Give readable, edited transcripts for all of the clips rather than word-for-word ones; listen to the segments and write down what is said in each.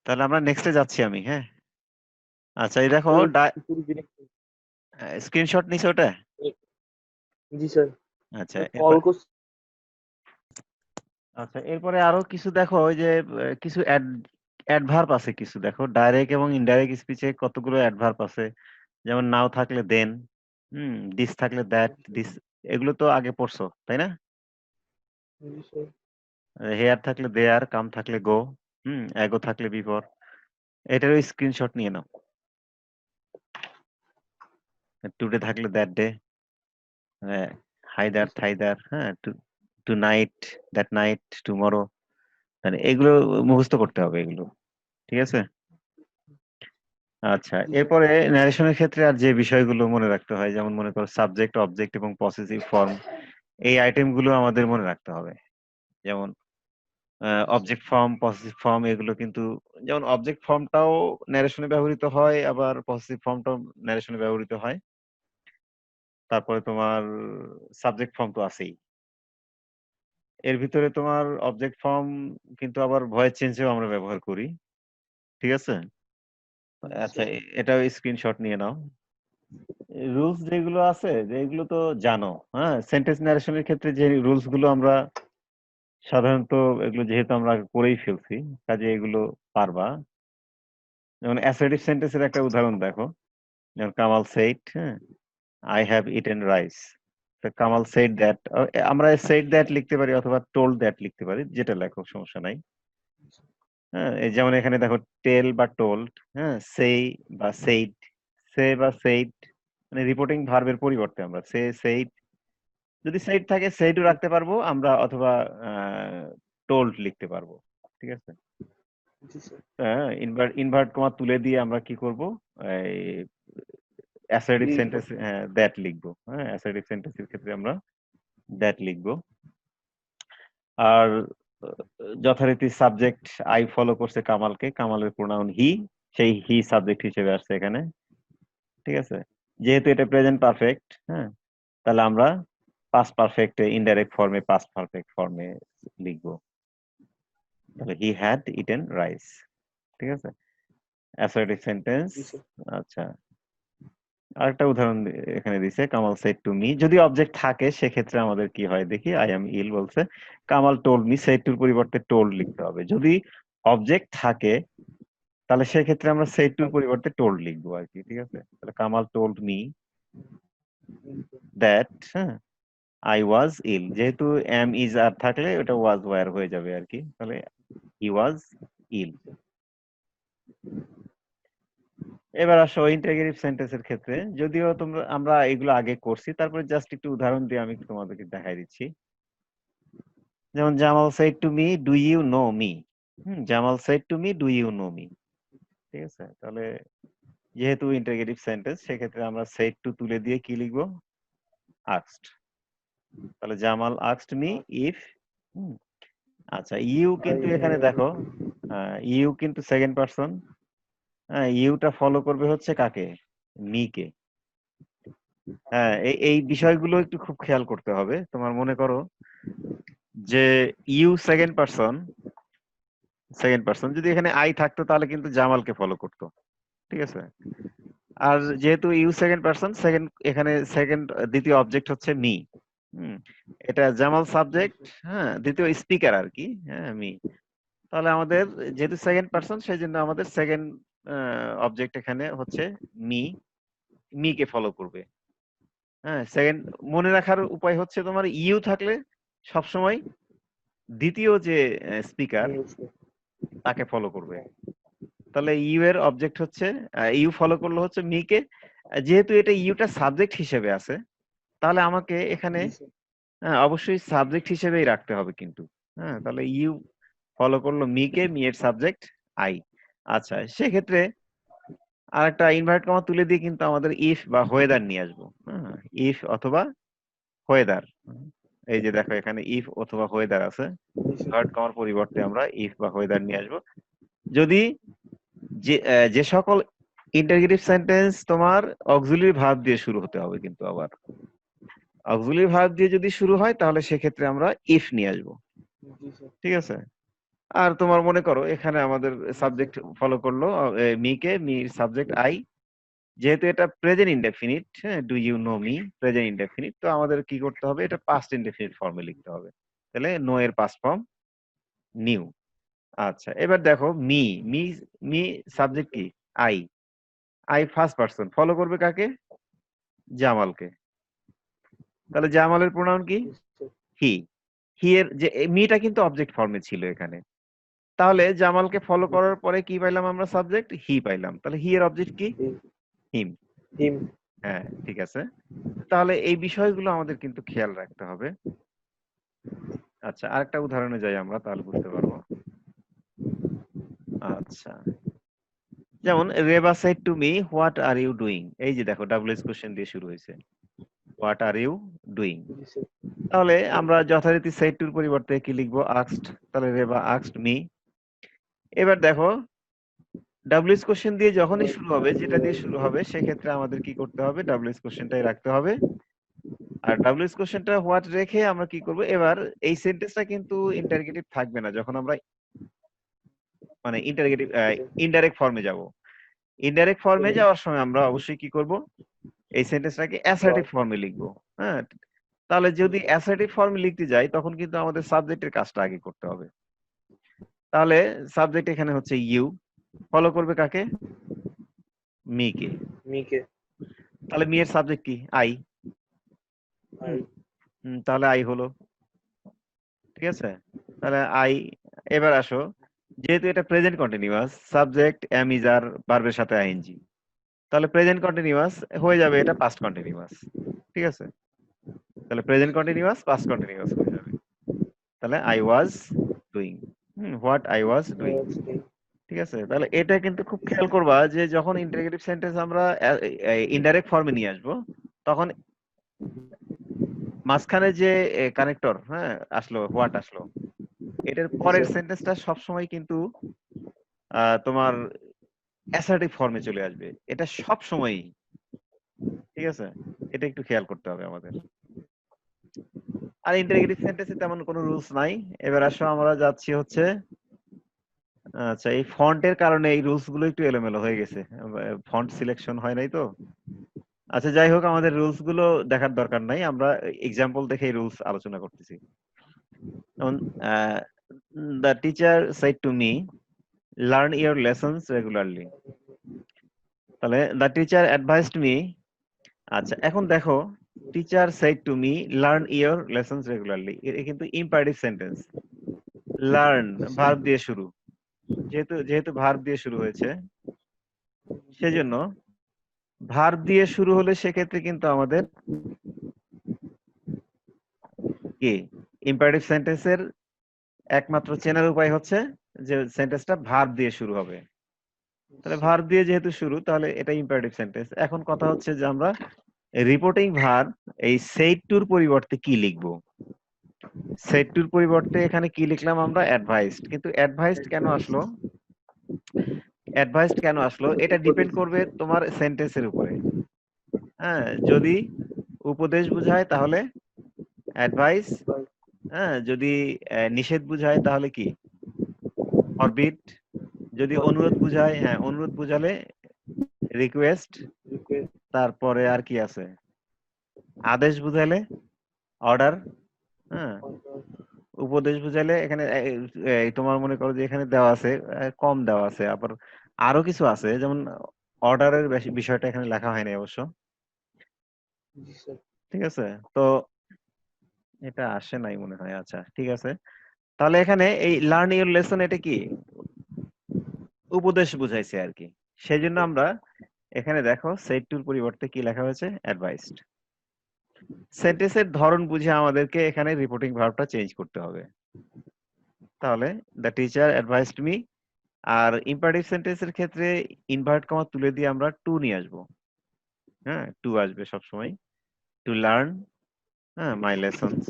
তাহলে আমরা নেক্সটে যাচ্ছি আমি, হ্যাঁ। আচ্ছা, এই দেখো স্ক্রিনশট নিছে ওটা। জি স্যার। আচ্ছা, কল করছি। আচ্ছা, এরপরে আরো কিছু দেখো, ওই যে কিছু অ্যাডভার্ব আছে, কিছু দেখো ডাইরেক্ট এবং ইনডাইরেক্ট স্পিচে কতগুলো অ্যাডভার্ব আছে। যেমন নাও থাকলে দেন, দিস থাকলে দ্যাট, দিস, এগুলো তো আগে পড়ছো তাই না? জি স্যার। হেয়ার থাকলে দেয়ার, কাম থাকলে গো, এগো থাকলে বিফোর। এটারও স্ক্রিনশট নিয়ে নাও। টুডে থাকলে দ্যাট ডে, হাইদার থাইদার, হ্যাঁ, tonight, that night, tomorrow. মানে এগুলো মুখস্থ করতে হবে এগুলো, ঠিক আছে? আচ্ছা, জি স্যার। এরপরে ন্যারেশনের ক্ষেত্রে আর যে বিষয়গুলো মনে রাখতে হয়, যেমন মনে করো সাবজেক্ট, অবজেক্ট এবং পসেসিভ ফর্ম, এই আইটেমগুলো আমাদের মনে রাখতে হবে। যেমন অবজেক্ট ফর্ম, পসেসিভ ফর্ম, এগুলো কিন্তু, যেমন অবজেক্ট ফর্মটাও ন্যারেশনে ব্যবহৃত হয়, আবার পসেসিভ ফর্মটাও ন্যারেশনে ব্যবহৃত হয়। তারপরে তোমার সাবজেক্ট ফর্ম তো আছেই। এর ভিতরে তোমার অবজেক্ট ফর্ম কিন্তু আবার ভয়েস চেঞ্জেও আমরা ব্যবহার করি, ঠিক আছে? আচ্ছা, এটাও স্ক্রিনশট নিয়ে নাও। রুলস যেগুলো আছে, যেগুলো তো জানো, হ্যাঁ, সেন্টেন্স ন্যারেশনের ক্ষেত্রে যে রুলস গুলো আমরা সাধারণত, এগুলো যেহেতু আমরা করেই ফেলছি, কাজে এগুলো পারবা। যেমন অ্যাসার্টিভ সেন্টেন্সের একটা উদাহরণ দেখো, যেমন কামাল সেইড, হ্যাঁ, I have eaten rice. Kamal said that, আমরা সেইড দ্যাট লিখতে পারি অথবা টোল্ড দ্যাট লিখতে পারি, যেটা লেখো সমস্যা নাই। হ্যাঁ, এই যেমন এখানে দেখো টেল বা টোল্ড, হ্যাঁ, সেই বা সেইড, সে বা সেইড, মানে রিপোর্টিং ভার্বের পরিবর্তে আমরা সে, সেইড, যদি সেইড থাকে সেইডও রাখতে পারবো আমরা, অথবা টোল্ড লিখতে পারবো, ঠিক আছে? হ্যাঁ, ইনভার্ট কমা তুলে দিয়ে আমরা কি করব, এই অ্যাসার্টিভ সেন্টেন্স, হ্যাঁ, দ্যাট লিখবো। হ্যাঁ, অ্যাসার্টিভ সেন্টেন্সের ক্ষেত্রে আমরা দ্যাট লিখবো। আর যথারীতি সাবজেক্ট আই ফলো করছে কামালকে, কামালের প্রোনাউন হি, সেই হি সাবজেক্ট হিসেবে আসছে এখানে, ঠিক আছে? যেহেতু এটা প্রেজেন্ট পারফেক্ট, হ্যাঁ, তাহলে আমরা পাস্ট পারফেক্টে, ইনডাইরেক্ট ফর্মে, পাস্ট পারফেক্ট ফর্মে লিখবো। তাহলে হি হ্যাড ইটেন রাইস, ঠিক আছে? Assertive sentence. আচ্ছা, আরেকটা উদাহরণ এখানে দিছে, কামাল সেড টু মি। যদি অবজেক্ট থাকে সেক্ষেত্রে আমাদের কি হয় দেখি, আই এম ইল বলছে, কামাল টোল্ড মি, সেড টুর পরিবর্তে টোল্ড লিখতে হবে। যদি অবজেক্ট থাকে তাহলে সেক্ষেত্রে আমরা সেড টুর পরিবর্তে টোল্ড লিখবো আর কি, ঠিক আছে? তাহলে কামাল টোল্ড মি দ্যাট, হ্যাঁ, আই ওয়াজ ইল, যেহেতু এম ইজ আর থাকলে ওটা ওয়াজ ওয়ার হয়ে যাবে আর কি, তাহলে হি ওয়াজ ইল। এবার আসো ইন্টারোগেটিভ সেন্টেন্সের ক্ষেত্রে, যদিও আমরা এগুলো আগে করছি, তারপরে জাস্ট একটু উদাহরণ দিয়ে আমি তোমাদেরকে দেখাই দিচ্ছি। যেমন Jamal said to me, do you know me. Jamal said to me, do you know me, ঠিক আছে? তাহলে যেহেতু ইন্টারোগেটিভ সেন্টেন্স, সেক্ষেত্রে আমরা সেড টু তুলে দিয়ে কি লিখবো, আস্কড। তাহলে জামাল আস্কড মি ইফ, আচ্ছা, ইউ কিন্তু এখানে দেখো, ইউ কিন্তু সেকেন্ড পারসন, ইউটা ফলো করবে হচ্ছে কাকে, মি কে। হ্যাঁ, এই বিষয়গুলো একটু খুব খেয়াল করতে হবে। তোমার মনে করো যে ইউ সেকেন্ড পারসন যদি এখানে আই থাকতো তাহলে কিন্তু জামালকে ফলো করতো, ঠিক আছে? আর যেহেতু ইউ সেকেন্ড পারসন, এখানে দ্বিতীয় অবজেক্ট হচ্ছে মি। এটা জামাল সাবজেক্ট, হ্যাঁ, দ্বিতীয় স্পিকার আর কি, হ্যাঁ, মি। তাহলে আমাদের যেহেতু সেকেন্ড পারসন, সেই জন্য আমাদের সেকেন্ড অবজেক্ট এখানে হচ্ছে মি, মি কে ফলো করবে। হ্যাঁ, মনে রাখার উপায় হচ্ছে তোমার ইউ থাকলে সবসময় দ্বিতীয় যে স্পিকার তাকে ফলো করবে। তাহলে ইউ এর অবজেক্ট হচ্ছে, ইউ ফলো করলো হচ্ছে মি কে। যেহেতু এটা ইউটা সাবজেক্ট হিসেবে আছে, তাহলে আমাকে এখানে অবশ্যই সাবজেক্ট হিসেবেই রাখতে হবে কিন্তু। হ্যাঁ, তাহলে ইউ ফলো করলো মি কে, মি এর সাবজেক্ট আই। আচ্ছা, সেক্ষেত্রে আর একটা ইনভার্ট কমা তুলে দিয়ে কিন্তু আমাদের ইফ বা ওয়েদার নিয়ে আসবো। হ্যাঁ, ইফ অথবা ওয়েদার। এই যে দেখো এখানে ইফ অথবা ওয়েদার আছে, ইনভার্ট কমার পরিবর্তে আমরা ইফ বা ওয়েদার নিয়ে আসবো। যদি যে সকল ইন্টারগেটিভ সেন্টেন্স তোমার অক্সিলারি ভার্ব দিয়ে শুরু হতে হবে, কিন্তু আবার অক্সিলারি ভার্ব দিয়ে যদি শুরু হয় তাহলে সেক্ষেত্রে আমরা ইফ নিয়ে আসবো, ঠিক আছে? আর তোমার মনে করো এখানে আমাদের সাবজেক্ট ফলো করলো মি সাবজেক্ট আই, যেহেতু এটা প্রেজেন্ট ইনডেফিনিট, হ্যাঁ, do you know me present indefinite, তো আমাদের কি করতে হবে, এটা পাস্ট ইনডেফিনিট ফর্মে লিখতে হবে। তাহলে নো এর পাস্ট ফর্ম নিউ। আচ্ছা, এবার দেখো মি মি মি সাবজেক্ট কি I, I first person, follow করবে কাকে, জামালকে। তাহলে জামালের প্রোনাউন কি, জি স্যার। হি। হি এর যে মিটা কিন্তু অবজেক্ট ফর্মে ছিল এখানে, তাহলে জামালকে ফলো করার পরে কি পাইলাম আমরা, সাবজেক্ট হি পাইলাম, তাহলে হি এর অবজেক্ট কি, হিম। হিম। হ্যাঁ ঠিক আছে, তাহলে এই বিষয়গুলো আমাদের কিন্তু খেয়াল রাখতে হবে। আচ্ছা, আরেকটা উদাহরণে যাই আমরা, তাহলে বুঝতে পারবো। আচ্ছা, যেমন Reba said to me what are you doing, এই যে দেখো ডাবল এস কোশ্চেন দিয়ে শুরু হয়েছে, হোয়াট আর ইউ ডুইং। জি স্যার। তাহলে আমরা যথারীতি সেড টুর পরিবর্তে কি লিখবো, আস্কড, তাহলে রেবা আস্কড মি। এবার দেখো ডাব্লিউএস কোশ্চেন দিয়ে যখনই শুরু হবে, যেটা দিয়ে শুরু হবে, সেক্ষেত্রে আমাদের কি করতে হবে, ডাব্লিউএস কোশ্চেনটাই রাখতে হবে। আর ডাব্লিউএস কোশ্চেনটা হোয়াট রেখে আমরা কি করব, এবার এই সেন্টেন্সটা কিন্তু ইন্টারগেটিভ থাকবে না, যখন আমরা মানে ইন্টারগেটিভ ইনডাইরেক্ট ফর্মে যাব। ইনডাইরেক্ট ফর্মে যাওয়ার সময় আমরা অবশ্যই কি করব, এই সেন্টেন্সটাকে অ্যাসার্টিভ ফর্মে লিখবো। হ্যাঁ, তাহলে যদি অ্যাসার্টিভ ফর্মে লিখতে যাই, তখন কিন্তু আমাদের সাবজেক্টের কাজটা আগে করতে হবে। তাহলে সাবজেক্ট এখানে হচ্ছে ইউ, ফলো করবে কাকে, মি কে। মিকে। তাহলে মি এর সাবজেক্ট কি আই, আই। তাহলে আই হলো, ঠিক আছে। তাহলে আই, এবার আসো, যেহেতু এটা present continuous, subject am is are ভার্বের সাথে আইএনজি, তাহলে প্রেজেন্ট কন্টিনিউয়াস হয়ে যাবে এটা পাস্ট কন্টিনিউয়াস, ঠিক আছে। তাহলে প্রেজেন্ট কন্টিনিউয়াস পাস্ট কন্টিনিউয়াস হয়ে যাবে। তাহলে I was doing, what I was doing, ঠিক আছে। তাহলে এটা কিন্তু খুব খেয়াল করবা যে যখন ইন্টারগেটিভ সেন্টেন্স আমরা ইনডাইরেক্ট ফর্মে নিয়ে আসবো, তখন মাঝখানে যে কানেক্টর, হ্যাঁ, আসলো, হোয়াট আসলো, এটার জি পরের স্যার। সেন্টেন্সটা সবসময় কিন্তু তোমার অ্যাসার্টিভ ফর্মে চলে আসবে, এটা সব সময়ই, ঠিক আছে। এটা একটু খেয়াল করতে হবে আমাদের। আর ইন্টারগেটিভ সেন্টেন্সে তেমন কোনো রুলস নাই। এবার আসো আমরা যাচ্ছি হচ্ছে, আচ্ছা, এই ফন্টের কারণে এই রুলস গুলো একটু এলোমেলো হয়ে গেছে, ফন্ট সিলেকশন হয় নাই তো। আচ্ছা, যাই হোক, আমাদের রুলস গুলো দেখার দরকার নাই, আমরা এক্সাম্পল দেখে এই রুলস আলোচনা করতেছি। যেমন the teacher said to me learn your lessons regularly, তাহলে দ্য টিচার অ্যাডভাইসড মি। আচ্ছা, এখন দেখো teacher said to me learn your lessons regularly, এটা কিন্তু ইম্পারেটিভ সেন্টেন্স। লার্ন ভার্ব দিয়ে শুরু, যেহেতু যেহেতু ভার্ব দিয়ে শুরু হয়েছে, সেজন্য ভার্ব দিয়ে শুরু হলে সেক্ষেত্রে কিন্তু আমাদের কি, ইম্পারেটিভ সেন্টেন্সের একমাত্র চেনার উপায় হচ্ছে যে সেন্টেন্সটা ভার্ব দিয়ে শুরু হবে। তাহলে ভার্ব দিয়ে যেহেতু শুরু, তাহলে এটা ইম্পারেটিভ সেন্টেন্স। এখন কথা হচ্ছে যে আমরা রিপোর্টিং ভার্ব এই সেড টুর পরিবর্তে কি লিখবো। সেড টুর পরিবর্তে এখানে কি লিখলাম আমরা, অ্যাডভাইসড। কিন্তু অ্যাডভাইসড কেন আসলো, অ্যাডভাইসড কেন আসলো, এটা ডিপেন্ড করবে তোমার সেন্টেন্সের উপরে। হ্যাঁ, যদি উপদেশ বুঝায় তাহলে অ্যাডভাইস, হ্যাঁ, যদি নিষেধ বুঝায় তাহলে কি, ফরবিড, যদি অনুরোধ বুঝায়, হ্যাঁ, অনুরোধ বুঝালে রিকোয়েস্ট, তারপরে আর কি আছে, আদেশ বুঝাইলে অর্ডার, হ্যাঁ, উপদেশ বুঝাইলে এখানে তোমার মনে করো যে এখানে দেওয়া আছে, কম দেওয়া আছে, আবার আরো কিছু আছে, যেমন অর্ডারের বিষয়টা এখানে লেখা হয়নি অবশ্য, জি স্যার। ঠিক আছে। তো এটা আসে নাই মনে হয়, আচ্ছা ঠিক আছে। তাহলে এখানে এই লার্ন ইউর লেসন, এটা কি, উপদেশ বুঝাইছে আর কি। সেই জন্য আমরা এখানে দেখো সেড টুর পরিবর্তে কি লেখা হয়েছে, অ্যাডভাইসড। সেন্টেন্সের ধরন বুঝে আমাদেরকে এখানে রিপোর্টিং ভার্বটা চেঞ্জ করতে হবে। তাহলে দ্য টিচার অ্যাডভাইসড মি, আর ইম্পারেটিভ সেন্টেন্সের ক্ষেত্রে ইনভার্ট কমা তুলে দিয়ে আমরা টু নিয়ে আসবো। হ্যাঁ, টু আসবে সবসময়, টু লার্ন, হ্যাঁ, my lessons,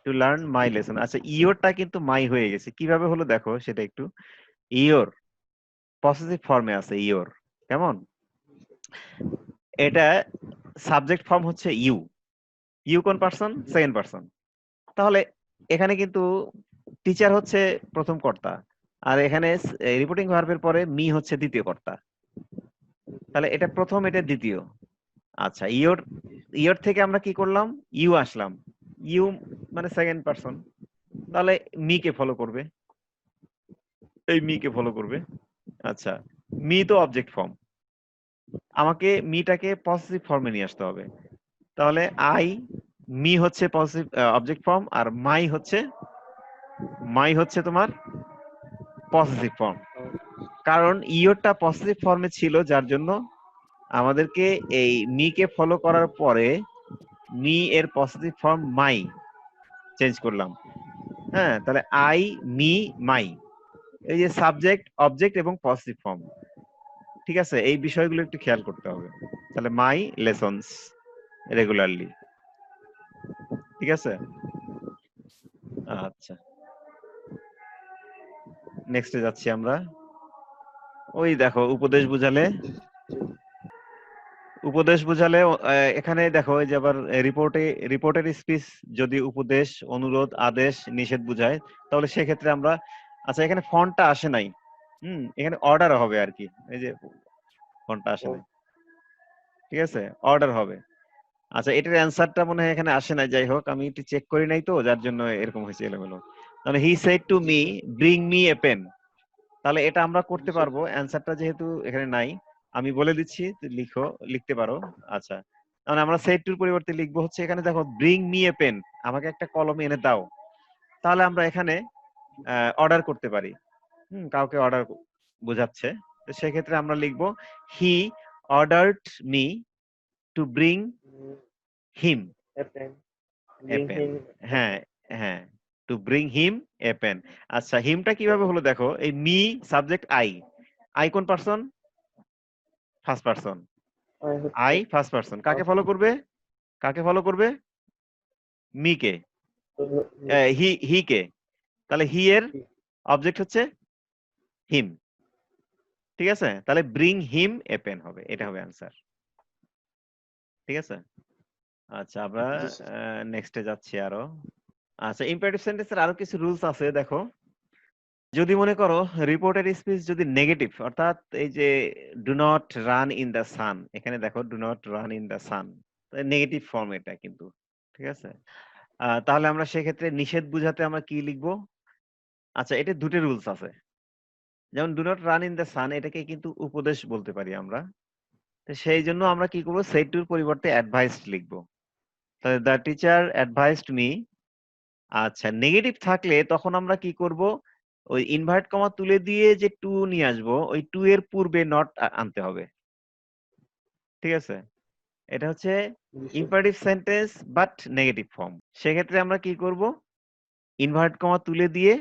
to learn my lesson. আচ্ছা, ইয়োরটা কিন্তু মাই হয়ে গেছে, কিভাবে হলো দেখো সেটা একটু। ইয়োর পসেসিভ ফর্মে আছে, ইয়োর কেমন, এটা সাবজেক্ট ফর্ম হচ্ছে ইউ, ইউ কোন পারসন, সেকেন্ড পারসন। তাহলে এখানে কিন্তু টিচার হচ্ছে প্রথম কর্তা, আর এখানে রিপোর্টিং ভার্বের পরে মি হচ্ছে দ্বিতীয় কর্তা। তাহলে এটা প্রথম, এটা দ্বিতীয়। আচ্ছা, ইয়োর থেকে আমরা কি করলাম, ইউ আসলাম, ইউ মানে সেকেন্ড পারসন, তাহলে মি কে ফলো করবে, এই মি কে ফলো করবে। আচ্ছা, মি তো অবজেক্ট ফর্ম, আমাকে মিটাকে পজিটিভ ফর্মে নিয়ে আসতে হবে। তাহলে মি হচ্ছে পজিটিভ অবজেক্ট ফর্ম, আর মাই হচ্ছে তোমার পজিটিভ ফর্ম। কারণ ইয়োরটা পজিটিভ ফর্মে ছিল, যার জন্য আমাদেরকে এই মি কে ফলো করার পরে মি এর পজিটিভ ফর্ম মাই চেঞ্জ করলাম। হ্যাঁ, তাহলে আই, মি, মাই, এই যে সাবজেক্ট, অবজেক্ট এবং পজিটিভ ফর্ম, ঠিক আছে, এই বিষয়গুলো একটু খেয়াল করতে হবে। তাহলে মাই লেসনস রেগুলারলি, ঠিক আছে। আচ্ছা, নেক্সটে যাচ্ছি আমরা। ওই দেখো উপদেশ বুঝালে, এখানে দেখো এই যে আবার রিপোর্টের স্পিচ যদি উপদেশ, অনুরোধ, আদেশ, নিষেধ বুঝায়, তাহলে সেক্ষেত্রে আমরা, আচ্ছা এখানে ফন্টটা আসে নাই, এখানে অর্ডার হবে আর কি, এই যে ফন্টটা আসে নাই, ঠিক আছে, অর্ডার হবে। আচ্ছা, এটার অ্যান্সারটা মনে হয় এখানে আসে নাই, যাই হোক আমি একটু চেক করি নাই তো, যার জন্য এরকম হয়েছে এলোমেলো। তাহলে he said to me bring me a pen, তাহলে এটা আমরা করতে পারবো, অ্যান্সারটা যেহেতু এখানে নাই, আমি বলে দিচ্ছি, লিখতে পারো। আচ্ছা, তাহলে আমরা সেড টুর পরিবর্তে লিখবো হচ্ছে, এখানে দেখো ব্রিং মি এ পেন, আমাকে একটা কলম এনে দাও। তাহলে আমরা এখানে অর্ডার করতে পারি, কাউকে অর্ডার বোঝাচ্ছে, তো সেক্ষেত্রে আমরা লিখবো he ordered me to bring him a pen. হ্যাঁ, হ্যাঁ, to bring him a pen. আচ্ছা, হিমটা কিভাবে হলো দেখো, এই মি সাবজেক্ট আই কোন person, first person, I first person, কাকে ফলো করবে, মি কে, হি কে, তাহলে হি এর অবজেক্ট হচ্ছে হিম, ঠিক আছে, তাহলে ব্রিং হিম এ পেন হবে, এটা হবে অ্যান্সার, ঠিক আছে। আচ্ছা, আমরা নেক্সটে যাচ্ছি আরো। আচ্ছা, ইম্পারেটিভ সেন্টেন্সের আরো কিছু রুলস আছে, দেখো যদি মনে করো রিপোর্টেড স্পিচ যদি নেগেটিভ, অর্থাৎ এই যে do not run in the sun, এখানে দেখো do not run in the sun, negative form এটা কিন্তু, ঠিক আছে। তাহলে আমরা সেক্ষেত্রে নিষেধ বুঝাতে আমরা কি লিখবো, আচ্ছা এটা দুটো রুলস আছে, যেমন do not run in the sun, এটাকে কিন্তু উপদেশ বলতে পারি আমরা, তো সেই জন্য আমরা কি করবো, সেড টুর পরিবর্তে অ্যাডভাইসড লিখবো। তাহলে দ্য টিচার অ্যাডভাইসড মি। আচ্ছা, নেগেটিভ থাকলে তখন আমরা কি করব, ওই ইনভার্ট কমা তুলে দিয়ে যে টু নিয়ে আসবো, ওই টু এর পূর্বে নট আনতে হবে, ঠিক আছে। এটা হচ্ছে imperative sentence but negative form. সেক্ষেত্রে আমরা কি করব, ইনভার্ট কমা তুলে দিয়ে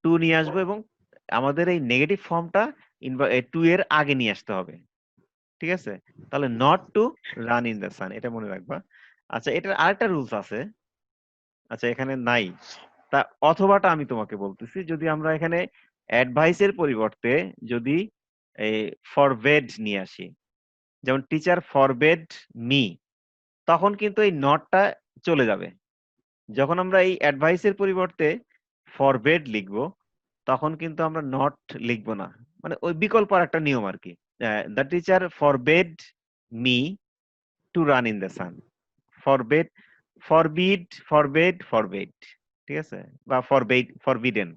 টু নিয়ে আসবো, এবং আমাদের এই নেগেটিভ ফর্মটা টু এর আগে নিয়ে আসতে হবে, ঠিক আছে। তাহলে not to run in the sun, এটা মনে রাখবা। আচ্ছা, এটার আরেকটা রুলস আছে, আচ্ছা এখানে নাই, তা অথবাটা আমি তোমাকে বলতেছি, যদি আমরা এখানে অ্যাডভাইসের পরিবর্তে যদি এই ফরবেড নিয়ে আসি, যেমন টিচার ফরবেড মি, তখন কিন্তু এই নটটা চলে যাবে। যখন আমরা এই অ্যাডভাইসের পরিবর্তে ফরবেড লিখবো, তখন কিন্তু আমরা নট লিখবো না, মানে ওই বিকল্প একটা নিয়ম আর কি। The teacher forbade me to run in the sun, forbade, forbade, ঠিক আছে, বা ফরবিডেন,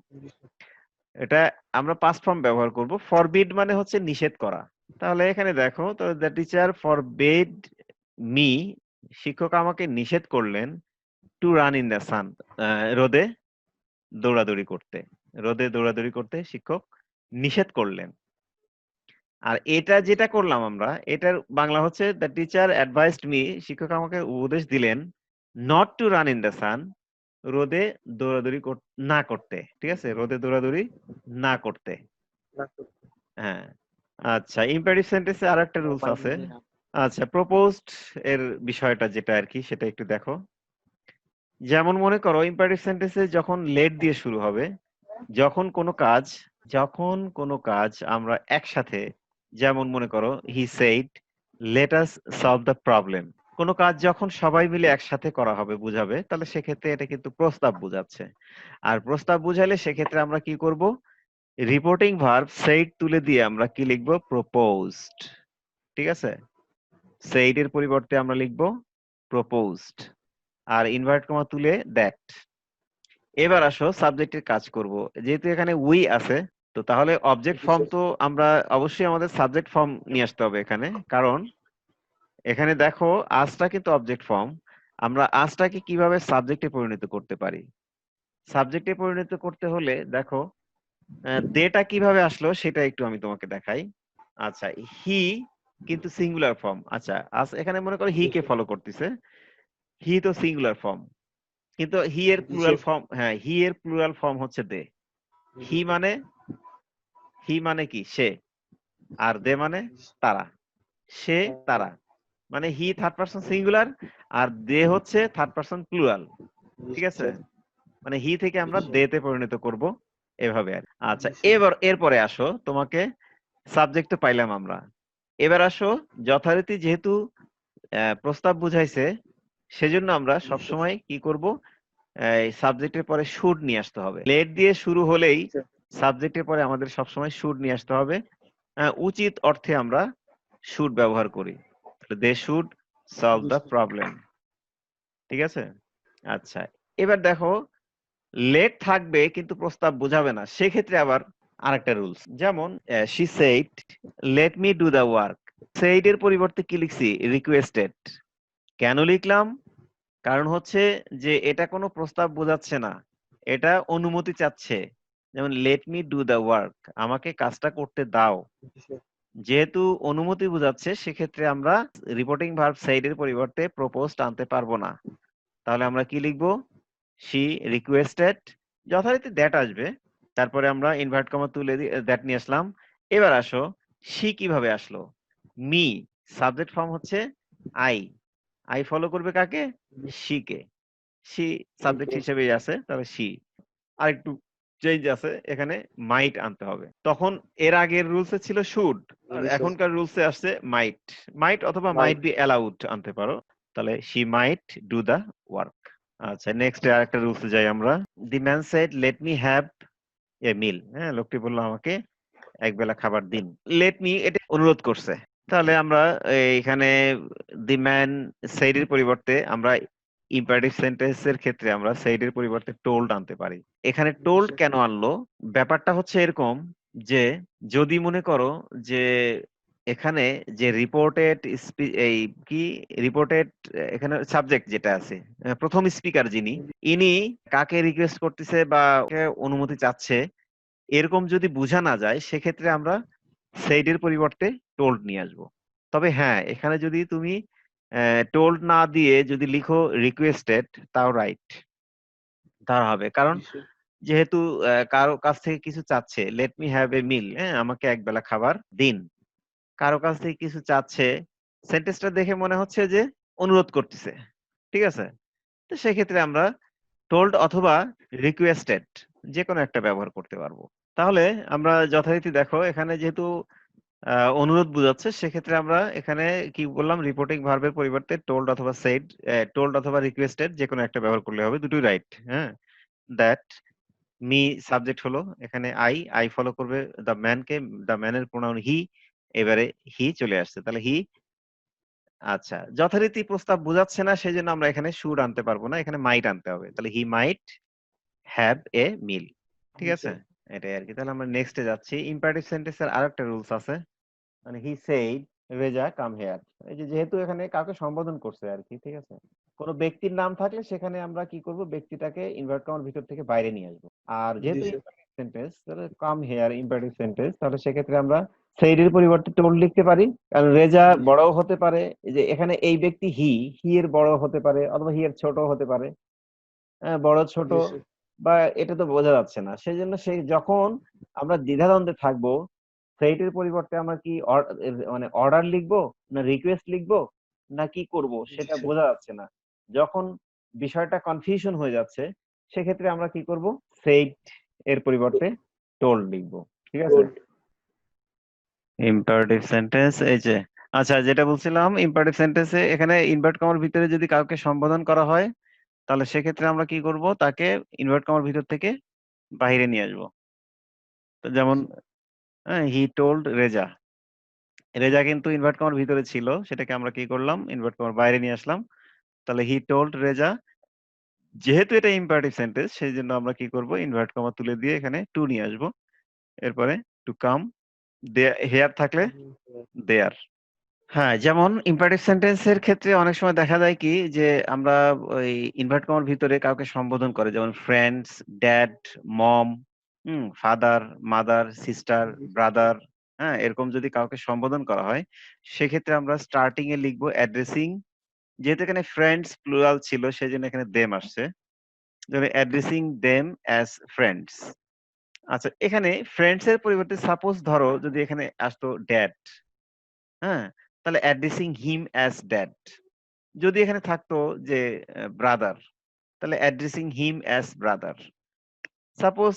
এটা আমরা পাস্ট ফর্ম ব্যবহার করব। ফরবিড মানে হচ্ছে নিষেধ করা। তাহলে এখানে দেখো, তো দ্য টিচার ফরবেড মি, শিক্ষক আমাকে নিষেধ করলেন, to run in the sun, রোদে দৌড়াদৌড়ি করতে, শিক্ষক নিষেধ করলেন। আর এটা যেটা করলাম আমরা, এটার বাংলা হচ্ছে দ্য টিচার অ্যাডভাইসড মি, শিক্ষক আমাকে উপদেশ দিলেন, not to run in the sun, রোদে দৌড়াদৌড়ি না করতে, ঠিক আছে, রোদে দৌড়াদৌড়ি না করতে। হ্যাঁ, আচ্ছা, ইম্পারেটিভ সেন্টেন্সে আর একটা রুলস আছে। আচ্ছা, প্রপোজড এর বিষয়টা যেটা আর কি, সেটা একটু দেখো। যেমন মনে করো ইম্পারেটিভ সেন্টেন্সে যখন লেট দিয়ে শুরু হবে, যখন কোনো কাজ আমরা একসাথে, যেমন মনে করো he said let us solve the problem, কোনো কাজ যখন সবাই মিলে একসাথে করা হবে বুঝাবে তাহলে সেক্ষেত্রে এটা কিন্তু প্রস্তাব বুঝাচ্ছে। আর প্রস্তাব বুঝাইলে সেক্ষেত্রে আমরা কি করব? রিপোর্টিং ভার্ব সেইড তুলে দিয়ে আমরা কি লিখব? প্রপোজড। ঠিক আছে? সেইড এর পরিবর্তে আমরা লিখব প্রপোজড। আর ইনভার্ট কমা তুলে দ্যাট। এবার আসো সাবজেক্টের কাজ করব। যেহেতু এখানে উই আছে তো তাহলে অবজেক্ট জি ফর্ম স্যার। তো আমরা অবশ্যই আমাদের সাবজেক্ট ফর্ম নিয়ে আসতে হবে এখানে, কারণ এখানে দেখো আজটা কিন্তু অবজেক্ট ফর্ম। আমরা আজটাকে কিভাবে সাবজেক্টে পরিণত করতে পারি? সাবজেক্টে পরিণত করতে হলে দেখো দেটা কিভাবে আসলো সেটা একটু আমি তোমাকে দেখাই। আচ্ছা, হি কিন্তু সিঙ্গুলার ফর্ম। আচ্ছা, আজ এখানে মনে করো হি জি কে স্যার। ফলো করতেছে। হি তো সিঙ্গুলার ফর্ম, কিন্তু হি এর জি প্লুরাল স্যার। ফর্ম, হ্যাঁ হি এর প্লুরাল ফর্ম হচ্ছে দে। জি হি স্যার। মানে, হি মানে কি? সে। আর দে মানে তারা। সে, তারা। মানে হি থার্ড পারসন সিঙ্গুলার আর দে হচ্ছে থার্ড পারসন প্লুরাল। জি ঠিক আছে? স্যার। মানে হি থেকে আমরা জি স্যার। দে তে পরিণত করব এভাবে আর। আচ্ছা, জি স্যার। এবার এরপরে আসো তোমাকে সাবজেক্ট তো পাইলাম আমরা। এবার আসো যথারীতি যেহেতু প্রস্তাব বুঝাইছে সেজন্য আমরা জি স্যার। সবসময় কি করব? এই সাবজেক্টের পরে শুড নিয়ে আসতে হবে। লেট দিয়ে শুরু হলেই জি স্যার। সাবজেক্টের পরে আমাদের সবসময় শুড নিয়ে আসতে হবে। উচিত অর্থে আমরা শুড ব্যবহার করি। দে শুড সলভ জি দ্য স্যার। প্রবলেম। ঠিক আছে? আচ্ছা, এবার দেখো লেট থাকবে কিন্তু প্রস্তাব বোঝাবে না, সেক্ষেত্রে আবার আরেকটা রুলস। যেমন she said let me do the work. Said এর পরিবর্তে কি লিখছি? রিকোয়েস্টেড। কেন লিখলাম? কারণ হচ্ছে যে এটা কোনো প্রস্তাব বোঝাচ্ছে না, এটা অনুমতি চাচ্ছে। যেমন let me do the work, আমাকে কাজটা করতে দাও। জি স্যার। যেহেতু অনুমতি বোঝাচ্ছে সেক্ষেত্রে আমরা রিপোর্টিং ভার্ব সেইড এর পরিবর্তে প্রপোজড আনতে পারবো না। তাহলে আমরা কি লিখবো? শি রিকোয়েস্টেড, যথারীতি দ্যাট আসবে। তারপরে আমরা ইনভার্ট কমা তুলে দ্যাট নিয়ে আসলাম। এবার আসো শি কিভাবে আসলো? মি, সাবজেক্ট ফর্ম হচ্ছে আই। আই ফলো করবে কাকে? She K. শি সাবজেক্ট হিসেবেই আছে, তবে শি আরেকটু চেঞ্জ আছে, এখানে মাইট আনতে হবে। তখন এর আগের রুলসে ছিল শুড, আর জি স্যার। এখনকার রুলসে আসছে মাইট। মাইট অথবা মাইট মাইট। বি অ্যালাউড আনতে পারো। তাহলে she might do the work. আচ্ছা, নেক্সট আরেকটা রুলসে যাই আমরা। The man said let me have a meal. হ্যাঁ, লোকটি বললো আমাকে একবেলা খাবার দিন। লেট মি এটা অনুরোধ করছে। তাহলে আমরা এখানে দি ম্যান সেইড এর পরিবর্তে আমরা ইম্পারেটিভ সেন্টেন্স এর ক্ষেত্রে আমরা সেইড এর পরিবর্তে টোল্ড আনতে পারি। এখানে জি টোল্ড স্যার। কেন আনলো? ব্যাপারটা হচ্ছে এরকম যে যদি মনে করো যে এখানে যে রিপোর্টেড এই কি রিপোর্টেড, এখানে সাবজেক্ট যেটা আছে, প্রথম স্পিকার যিনি, ইনি কাকে রিকোয়েস্ট করতেছে বা কাকে অনুমতি চাচ্ছে এরকম যদি বোঝা না যায় সেক্ষেত্রে আমরা সেইড এর পরিবর্তে টোল্ড নিয়ে আসবো। তবে হ্যাঁ, এখানে যদি তুমি টোল্ড না দিয়ে যদি লিখো রিকোয়েস্টেড তাও রাইট, তা হবে। কারণ জি স্যার। যেহেতু কারো কাছ থেকে কিছু চাচ্ছে, late me have a meal, হ্যাঁ আমাকে একবেলা খাবার দিন। কারো কাছ থেকে কিছু চাচ্ছে, সেন্টেন্সটা দেখে মনে হচ্ছে যে অনুরোধ করতেছে। ঠিক আছে? তো সেক্ষেত্রে আমরা টোল্ড অথবা রিকোয়েস্টেড যে কোনো একটা ব্যবহার করতে পারবো। তাহলে আমরা যথারীতি দেখো এখানে যেহেতু অনুরোধ বোঝাচ্ছে সেক্ষেত্রে আমরা এখানে কি বললাম? রিপোর্টিং ভার্বের পরিবর্তে টোল্ড অথবা সেইড, টোল্ড অথবা রিকোয়েস্টেড যে কোনো একটা ব্যবহার করলে হবে, দুটোই রাইট। হ্যাঁ, দ্যাট মি সাবজেক্ট হলো এখানে আই, আই ফলো করবে দ্য ম্যান কে, দ্য ম্যানের প্রোনাউন হি। এবারে হি চলে আসছে, তাহলে হি। আচ্ছা, যথারীতি প্রস্তাব বোঝাচ্ছে না সেজন্য আমরা এখানে শুড আনতে পারবো না, এখানে মাইট আনতে হবে। তাহলে হি মাইট হ্যাভ এ মিল। ঠিক জি আছে? স্যার। এটাই আর কি। তাহলে আমরা নেক্সটে যাচ্ছি। ইম্পারেটিভ সেন্টেন্সের আরেকটা রুলস আছে, মানে he said Reza come here. এই যে যেহেতু এখানে কাউকে সম্বোধন করছে আর কি, ঠিক আছে? কোন ব্যক্তির নাম থাকলে সেখানে আমরা কি করব? ব্যক্তিটাকে ইনভার্ট কমার ভিতর থেকে বাইরে নিয়ে আসবো। আর জি যেহেতু স্যার। ইম্পারেটিভ সেন্টেন্স, তাহলে কাম হেয়ার ইম্পারেটিভ সেন্টেন্স, তাহলে সেক্ষেত্রে আমরা সেইড এর পরিবর্তে টোল্ড লিখতে পারি। কারণ রেজা বড়ও হতে পারে, এই যে এখানে এই ব্যক্তি হি, হি এর বড় হতে পারে অথবা হি এর ছোট হতে পারে। বড় ছোট জি স্যার। বা এটা তো বোঝা যাচ্ছে না, সেজন্য সেই যখন আমরা দ্বিধাদ্বন্দ্বে থাকবো সেইটের পরিবর্তে আমরা কি মানে অর্ডার লিখবো না রিকোয়েস্ট লিখবো না কি করব জি সেটা স্যার। বোঝা যাচ্ছে না। যখন বিষয়টা কনফিউশন হয়ে যাচ্ছে সেক্ষেত্রে আমরা কি করব? সেইট এর পরিবর্তে টোল্ড লিখবো। ঠিক আছে? টোল্ড। ইম্পারেটিভ সেন্টেন্স এই যে আচ্ছা, যেটা বলছিলাম ইম্পারেটিভ সেন্টেন্সে এখানে ইনভার্ট কমার ভিতরে যদি কাউকে সম্বোধন করা হয় তাহলে সেক্ষেত্রে আমরা কি করব, তাকে ইনভার্ট কমার ভিতর থেকে বাইরে নিয়ে আসবো। তো যেমন হি টোল্ড রেজা, রেজা কিন্তু ইনভার্ট কমার ভিতরে ছিল, সেটাকে আমরা কি করলাম, ইনভার্ট কমার বাইরে নিয়ে আসলাম। তাহলে হি টোল্ড রেজা, যেহেতু এটা ইম্পারেটিভ সেন্টেন্স সেই জন্য আমরা কি করব, ইনভার্ট কমা তুলে দিয়ে এখানে টু নিয়ে আসবো। এরপরে টু কাম, হেয়ার থাকলে দেয়ার। হ্যাঁ, যেমন ইম্পারেটিভ সেন্টেন্সের ক্ষেত্রে অনেক সময় দেখা যায় কি যে আমরা ওই ইনভার্ট কমার ভিতরে কাউকে সম্বোধন করে, যেমন ফ্রেন্ডস, ড্যাড, মম, ফাদার, মাদার, সিস্টার, ব্রাদার। হ্যাঁ, এরকম যদি কাউকে সম্বোধন করা হয় সেক্ষেত্রে আমরা স্টার্টিং এ লিখবো অ্যাড্রেসিং, যেহেতু এখানে ফ্রেন্ডস প্লুরাল ছিল সেজন্য এখানে দেম আসছে, যেমন অ্যাড্রেসিং দেম অ্যাজ ফ্রেন্ডস। আচ্ছা, এখানে ফ্রেন্ডস এর পরিবর্তে সাপোজ ধরো যদি এখানে আসতো ড্যাড, হ্যাঁ, তাহলে অ্যাড্রেসিং হিম অ্যাজ ড্যাড। যদি এখানে থাকতো যে ব্রাদার, তাহলে addressing him as brother. Suppose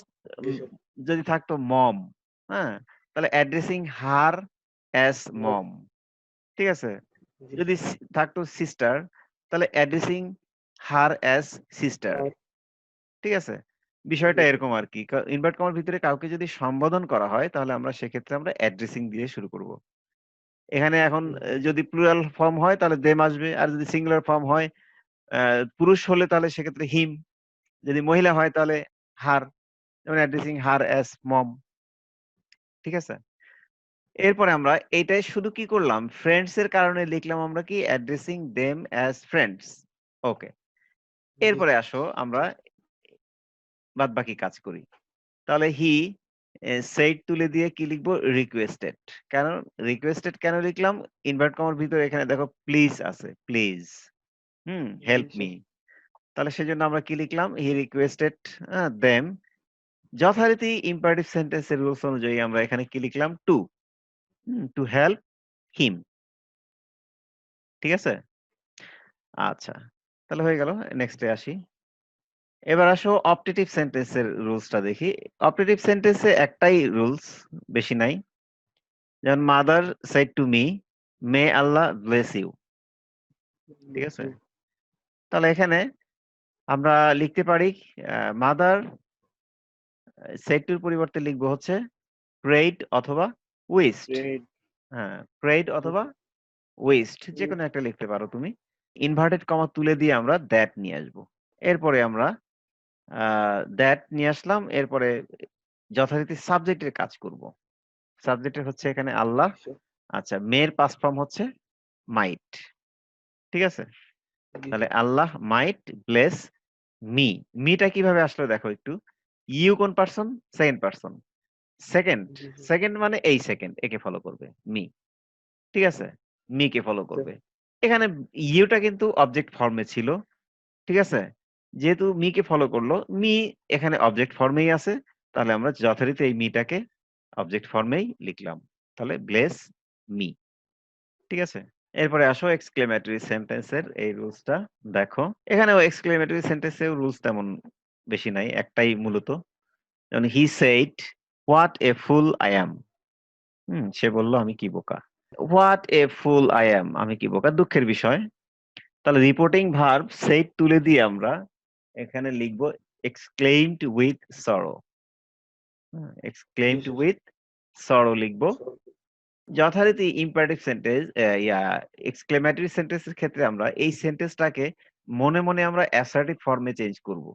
যদি থাকতো মম, হ্যাঁ, তাহলে অ্যাড্রেসিং হার অ্যাজ মম। ঠিক আছে, যদি থাকতো সিস্টার তাহলে অ্যাড্রেসিং হার অ্যাজ সিস্টার। ঠিক আছে, বিষয়টা এরকম আর কি। ইনভার্ট কমার ভিতরে কাউকে যদি সম্বোধন করা হয় তাহলে আমরা সেক্ষেত্রে আমরা অ্যাড্রেসিং দিয়ে শুরু করব। এখানে এখন যদি প্লুরাল ফর্ম হয় তাহলে দেম আসবে, আর যদি সিঙ্গুলার ফর্ম হয় পুরুষ হলে তাহলে সেক্ষেত্রে হিম, যদি মহিলা হয় তাহলে হার, যেমন অ্যাড্রেসিং হার অ্যাজ মম। ঠিক আছে, এরপরে আমরা এইটাই শুধু কি করলাম, ফ্রেন্ডস এর কারণে লিখলাম আমরা কি অ্যাড্রেসিং দেম অ্যাজ ফ্রেন্ডস। ওকে, এরপরে আসো আমরা বাদ বাকি কাজ করি। তাহলে হি সেইড তুলে দিয়ে কি লিখবো, রিকোয়েস্টেড। কেন রিকোয়েস্টেড কেন লিখলাম, ইনভার্ট কমার ভিতরে এখানে দেখো প্লিজ আছে, প্লিজ, হেল্প মি। তাহলে সেজন্য আমরা কি লিখলাম, হি রিকোয়েস্টেড দেম। যথারীতি ইম্পারেটিভ সেন্টেন্সের রুলস অনুযায়ী আমরা এখানে কি লিখলাম, টু, টু হেল্প হিম। ঠিক আছে, আচ্ছা, তাহলে হয়ে গেল। নেক্সটে আসি। এবার আসো অপটেটিভ সেন্টেন্সের রুলসটা দেখি। অপটেটিভ সেন্টেন্সে একটাই রুলস, বেশি নাই। যেমন mother said to me, may Allah bless you. ঠিক আছে, তাহলে এখানে আমরা লিখতে পারি মাদার সেড টুর পরিবর্তে লিখবো হচ্ছে প্রেইড অথবা উইস্ট। হ্যাঁ, প্রেইড অথবা ওয়েস্ট যে কোনো একটা লিখতে পারো তুমি। ইনভার্টেড কমা তুলে দিয়ে আমরা দ্যাট নিয়ে আসবো। এরপরে আমরা দ্যাট নিয়ে আসলাম, এরপরে যথারীতি সাবজেক্টের কাজ করব। সাবজেক্টের হচ্ছে এখানে আল্লাহ। আচ্ছা, মেয়ের পাস্ট ফর্ম হচ্ছে মাইট। ঠিক আছে, তাহলে আল্লাহ মাইট ব্লেস মি। মিটা কিভাবে আসলো দেখো একটু। ইউ কোন person, second person, second, second মানে এই সেকেন্ড, একে ফলো করবে মি। ঠিক আছে, মি কে ফলো করবে। এখানে ইউটা কিন্তু অবজেক্ট ফর্মে ছিল। ঠিক আছে, যেহেতু মি কে ফলো করলো, মি এখানে অবজেক্ট ফর্মেই আছে, তাহলে আমরা যথারীতি এই মিটাকে অবজেক্ট ফর্মেই লিখলাম। তাহলে ব্লেস মি। ঠিক আছে, এরপরে আসো এক্সক্লেমেটরি সেন্টেন্সের এই রুলসটা দেখো। এখানেও এক্সক্লেমেটরি সেন্টেন্সেও রুলস তেমন বেশি নাই, একটাই মূলত। যেমন he said what a fool I am. সে বলল আমি কি বোকা। হোয়াট এ ফুল আই অ্যাম, আমি কি বোকা, দুঃখের বিষয়। তাহলে রিপোর্টিং ভার্ব সেইড তুলে দিয়ে আমরা এখানে লিখবো exclaimed with sorrow. Exclaimed with sorrow লিখবো। যথারীতি ইম্পারেটিভ সেন্টেন্স এক্সক্লেমেটরি সেন্টেন্সের ক্ষেত্রে আমরা এই সেন্টেন্সটাকে মনে মনে আমরা অ্যাসার্টিভ ফর্মে চেঞ্জ করব।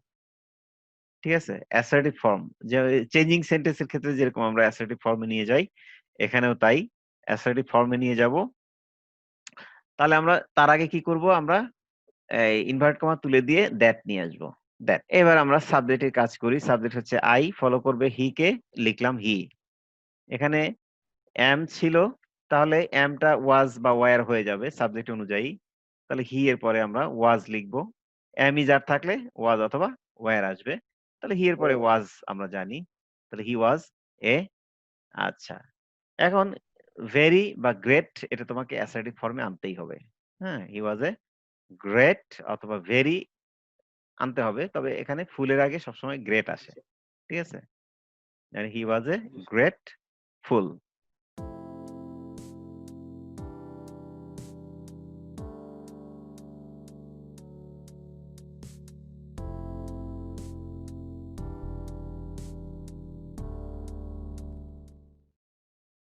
ঠিক আছে, অ্যাসার্টিভ ফর্ম, যে চেঞ্জিং সেন্টেন্সের ক্ষেত্রে যেরকম আমরা অ্যাসার্টিভ ফর্মে নিয়ে যাই, এখানেও তাই অ্যাসার্টিভ ফর্মে নিয়ে যাব। তাহলে আমরা তার আগে কি করব, আমরা ইনভার্ট কমা তুলে দিয়ে দ্যাট নিয়ে আসবো। দ্যাট। এবার আমরা সাবজেক্টের কাজ করি। সাবজেক্ট হচ্ছে আই, ফলো করবে হি কে, লিখলাম হি। এখানে অ্যাম ছিল, তাহলে অ্যামটা ওয়াজ বা ওয়্যার হয়ে যাবে সাবজেক্ট অনুযায়ী। তাহলে হি এর পরে আমরা ওয়াজ লিখবো। অ্যাম ইজ আর থাকলে ওয়াজ অথবা ওয়্যার আসবে। তাহলে হি এর পরে ওয়াজ আমরা জানি, তাহলে হি ওয়াজ এ। আচ্ছা, এখন ভেরি বা গ্রেট এটা তোমাকে অ্যাসার্টিভ ফর্মে আনতেই হবে। হ্যাঁ, হি ওয়াজ এ গ্রেট অথবা ভেরি আনতে হবে, তবে এখানে ফুলের আগে সবসময় গ্রেট আসে। ঠিক আছে, হি ওয়াজ এ গ্রেট ফুল।